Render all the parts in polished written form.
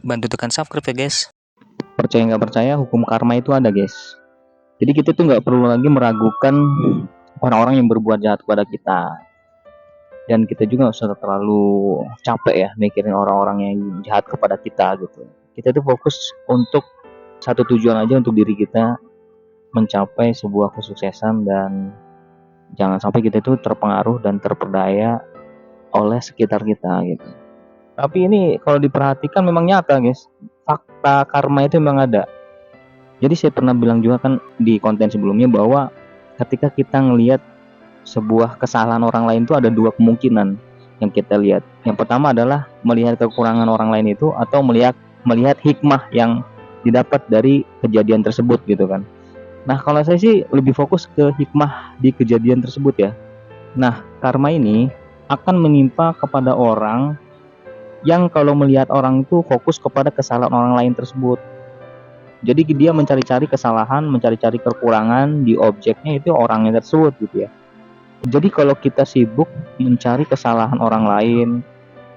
Bantu tekan subscribe ya guys. Percaya nggak percaya, hukum karma itu ada guys. Jadi kita tuh nggak perlu lagi meragukan orang-orang yang berbuat jahat kepada kita. Dan kita juga nggak usah terlalu capek ya mikirin orang-orang yang jahat kepada kita gitu. Kita tuh fokus untuk satu tujuan aja, untuk diri kita mencapai sebuah kesuksesan, dan jangan sampai kita tuh terpengaruh dan terperdaya oleh sekitar kita gitu. Tapi ini kalau diperhatikan memang nyata guys, fakta karma itu memang ada. Jadi saya pernah bilang juga kan di konten sebelumnya bahwa ketika kita ngelihat sebuah kesalahan orang lain itu ada dua kemungkinan yang kita lihat. Yang pertama adalah melihat kekurangan orang lain itu, atau melihat hikmah yang didapat dari kejadian tersebut gitu kan. Nah, kalau saya sih lebih fokus ke hikmah di kejadian tersebut ya. Nah, karma ini akan menimpa kepada orang yang kalau melihat orang itu fokus kepada kesalahan orang lain tersebut. Jadi dia mencari-cari kesalahan, mencari-cari kekurangan di objeknya itu orangnya tersebut gitu ya. Jadi kalau kita sibuk mencari kesalahan orang lain,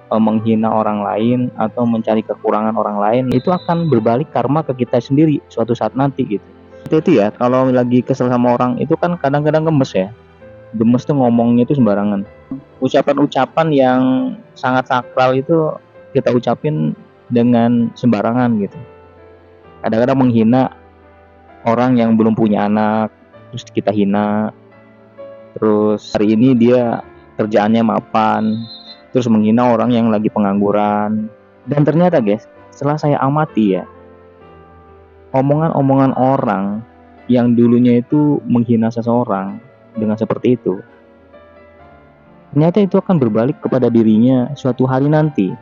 menghina orang lain, atau mencari kekurangan orang lain, itu akan berbalik karma ke kita sendiri suatu saat nanti gitu. Itu ya, kalau lagi kesel sama orang itu kan kadang-kadang gemes ya. Gemes tuh ngomongnya itu sembarangan. Ucapan-ucapan yang sangat sakral itu kita ucapin dengan sembarangan gitu. Kadang-kadang menghina orang yang belum punya anak, terus kita hina. Terus hari ini dia kerjaannya mapan, terus menghina orang yang lagi pengangguran. Dan ternyata guys, setelah saya amati ya, omongan-omongan orang yang dulunya itu menghina seseorang dengan seperti itu, ternyata itu akan berbalik kepada dirinya suatu hari nanti.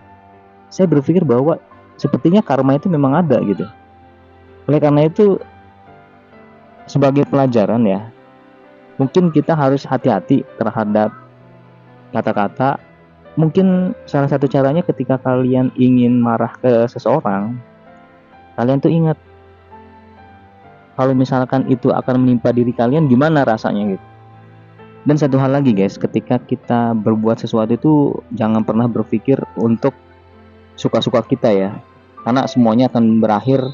Saya berpikir bahwa sepertinya karma itu memang ada gitu. Oleh karena itu, sebagai pelajaran ya, mungkin kita harus hati-hati terhadap kata-kata. Mungkin salah satu caranya ketika kalian ingin marah ke seseorang, kalian tuh ingat kalau misalkan itu akan menimpa diri kalian, gimana rasanya gitu. Dan satu hal lagi guys, ketika kita berbuat sesuatu itu jangan pernah berpikir untuk suka-suka kita ya, karena semuanya akan berakhir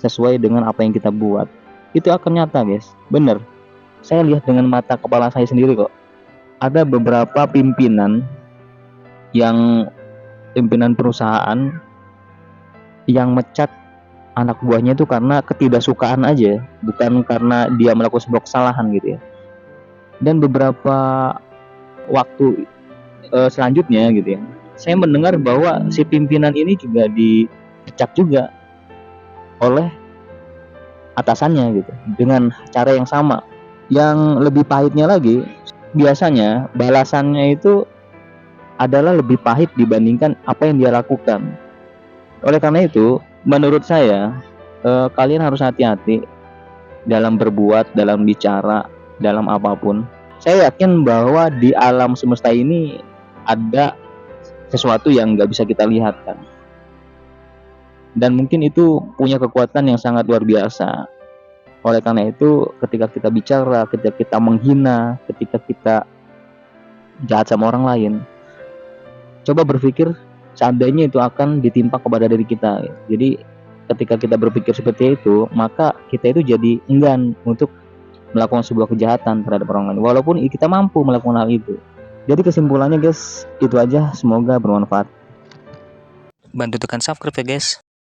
sesuai dengan apa yang kita buat. Itu akan nyata guys, bener. Saya lihat dengan mata kepala saya sendiri kok. Ada beberapa pimpinan perusahaan yang mecat anak buahnya itu karena ketidaksukaan aja, bukan karena dia melakukan sebuah kesalahan gitu ya. Dan beberapa waktu selanjutnya gitu ya, saya mendengar bahwa si pimpinan ini juga dipecat juga oleh atasannya gitu, dengan cara yang sama. Yang lebih pahitnya lagi, biasanya balasannya itu adalah lebih pahit dibandingkan apa yang dia lakukan. Oleh karena itu, menurut saya kalian harus hati-hati dalam berbuat, dalam bicara, dalam apapun. Saya yakin bahwa di alam semesta ini ada sesuatu yang nggak bisa kita lihat kan, dan mungkin itu punya kekuatan yang sangat luar biasa. Oleh karena itu, ketika kita bicara, ketika kita menghina, ketika kita jahat sama orang lain, coba berpikir seandainya itu akan ditimpa kepada diri kita. Jadi ketika kita berpikir seperti itu, maka kita itu jadi enggan untuk melakukan sebuah kejahatan terhadap orang lain, walaupun kita mampu melakukan hal itu. Jadi kesimpulannya guys, itu aja, semoga bermanfaat. Bantu tekan subscribe ya guys.